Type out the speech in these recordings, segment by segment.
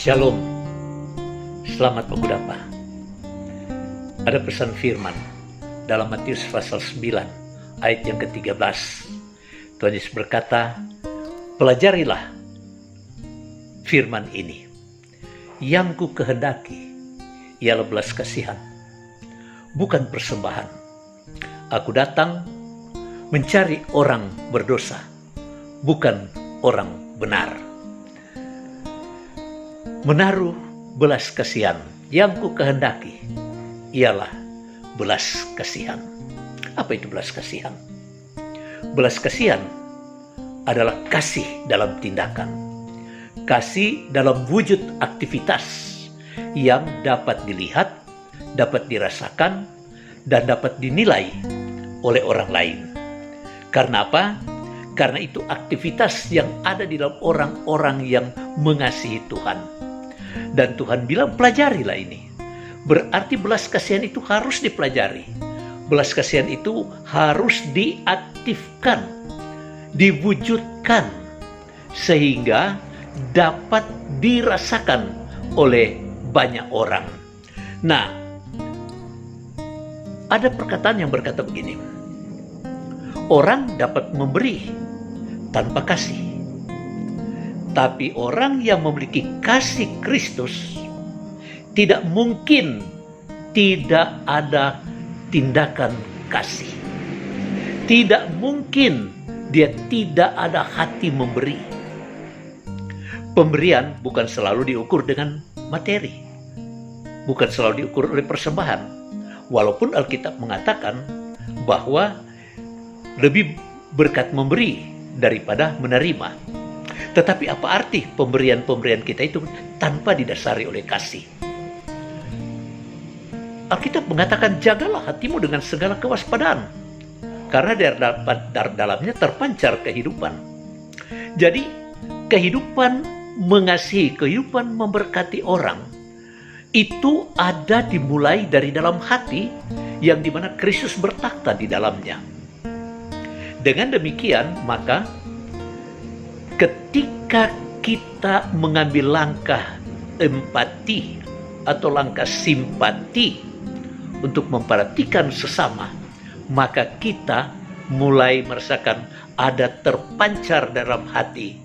Shalom, selamat mengudapa. Ada pesan firman dalam Matius pasal 9 ayat yang ke-13. Tuhan Yesus berkata, pelajarilah firman ini. Yang ku kehendaki ialah belas kasihan, bukan persembahan. Aku datang mencari orang berdosa, bukan orang benar. Menaruh belas kasihan, yang ku kehendaki ialah belas kasihan. Apa itu belas kasihan? Belas kasihan adalah kasih dalam tindakan, kasih dalam wujud aktivitas yang dapat dilihat, dapat dirasakan, dan dapat dinilai oleh orang lain. Karena apa? Karena itu aktivitas yang ada di dalam orang-orang yang mengasihi Tuhan. Dan Tuhan bilang, pelajarilah ini. Berarti belas kasihan itu harus dipelajari. Belas kasihan itu harus diaktifkan, diwujudkan, sehingga dapat dirasakan oleh banyak orang. Nah, ada perkataan yang berkata begini, orang dapat memberi tanpa kasih, tapi orang yang memiliki kasih Kristus tidak mungkin tidak ada tindakan kasih. Tidak mungkin dia tidak ada hati memberi. Pemberian bukan selalu diukur dengan materi, bukan selalu diukur oleh persembahan. Walaupun Alkitab mengatakan bahwa lebih berkat memberi daripada menerima. Tetapi apa arti pemberian-pemberian kita itu tanpa didasari oleh kasih? Alkitab mengatakan, jagalah hatimu dengan segala kewaspadaan, karena dari dalamnya terpancar kehidupan. Jadi kehidupan mengasihi, kehidupan memberkati orang, itu ada dimulai dari dalam hati yang dimana Kristus bertakhta di dalamnya. Dengan demikian, maka ketika kita mengambil langkah empati atau langkah simpati untuk memperhatikan sesama, maka kita mulai merasakan ada terpancar dalam hati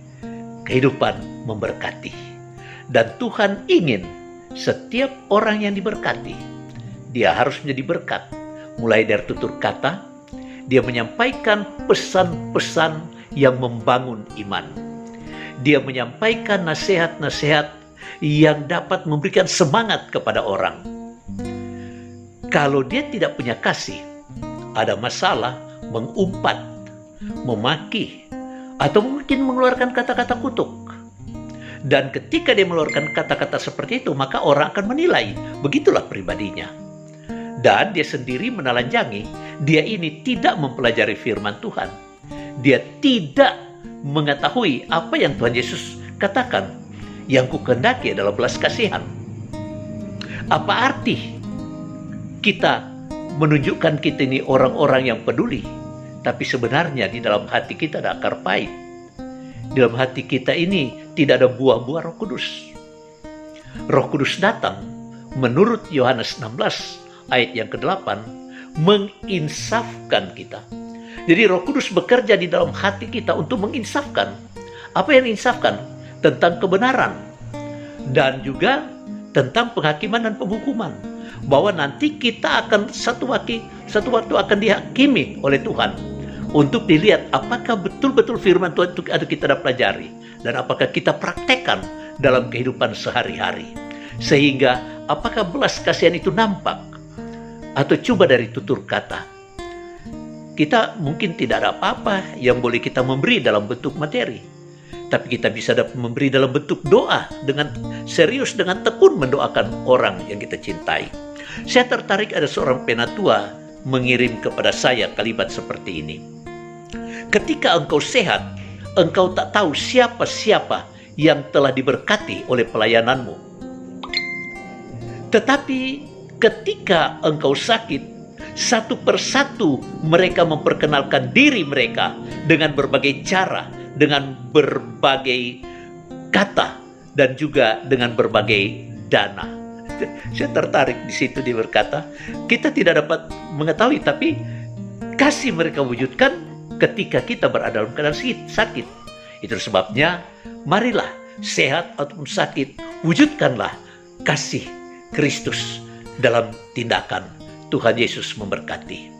kehidupan memberkati. Dan Tuhan ingin setiap orang yang diberkati, dia harus menjadi berkat. Mulai dari tutur kata, dia menyampaikan pesan-pesan yang membangun iman. Dia menyampaikan nasihat-nasihat yang dapat memberikan semangat kepada orang. Kalau dia tidak punya kasih, ada masalah, mengumpat, memaki, atau mungkin mengeluarkan kata-kata kutuk. Dan ketika dia mengeluarkan kata-kata seperti itu, maka orang akan menilai, begitulah pribadinya. Dan dia sendiri menelanjangi, dia ini tidak mempelajari firman Tuhan. Dia tidak mengetahui apa yang Tuhan Yesus katakan. Yang ku kehendaki adalah belas kasihan. Apa arti kita menunjukkan kita ini orang-orang yang peduli, tapi sebenarnya di dalam hati kita ada akar pahit. Di dalam hati kita ini tidak ada buah-buah Roh Kudus. Roh Kudus datang menurut Yohanes 16 ayat yang ke-8 menginsafkan kita. Jadi Roh Kudus bekerja di dalam hati kita untuk menginsafkan. Apa yang insafkan? Tentang kebenaran. Dan juga tentang penghakiman dan penghukuman. Bahwa nanti kita akan satu waktu akan dihakimi oleh Tuhan. Untuk dilihat apakah betul-betul firman Tuhan itu ada kita pelajari. Dan apakah kita praktekkan dalam kehidupan sehari-hari. Sehingga apakah belas kasihan itu nampak. Atau cuma dari tutur kata. Kita mungkin tidak ada apa-apa yang boleh kita memberi dalam bentuk materi. Tapi kita bisa dapat memberi dalam bentuk doa. Dengan serius, dengan tekun mendoakan orang yang kita cintai. Saya tertarik ada seorang penatua mengirim kepada saya kalimat seperti ini. Ketika engkau sehat, engkau tak tahu siapa-siapa yang telah diberkati oleh pelayananmu. Tetapi ketika engkau sakit, satu persatu mereka memperkenalkan diri mereka dengan berbagai cara, dengan berbagai kata, dan juga dengan berbagai dana. Saya tertarik di situ, dia berkata, kita tidak dapat mengetahui, tapi kasih mereka wujudkan ketika kita berada dalam keadaan sakit. Itu sebabnya, marilah sehat ataupun sakit, wujudkanlah kasih Kristus dalam tindakan. Tuhan Yesus memberkati.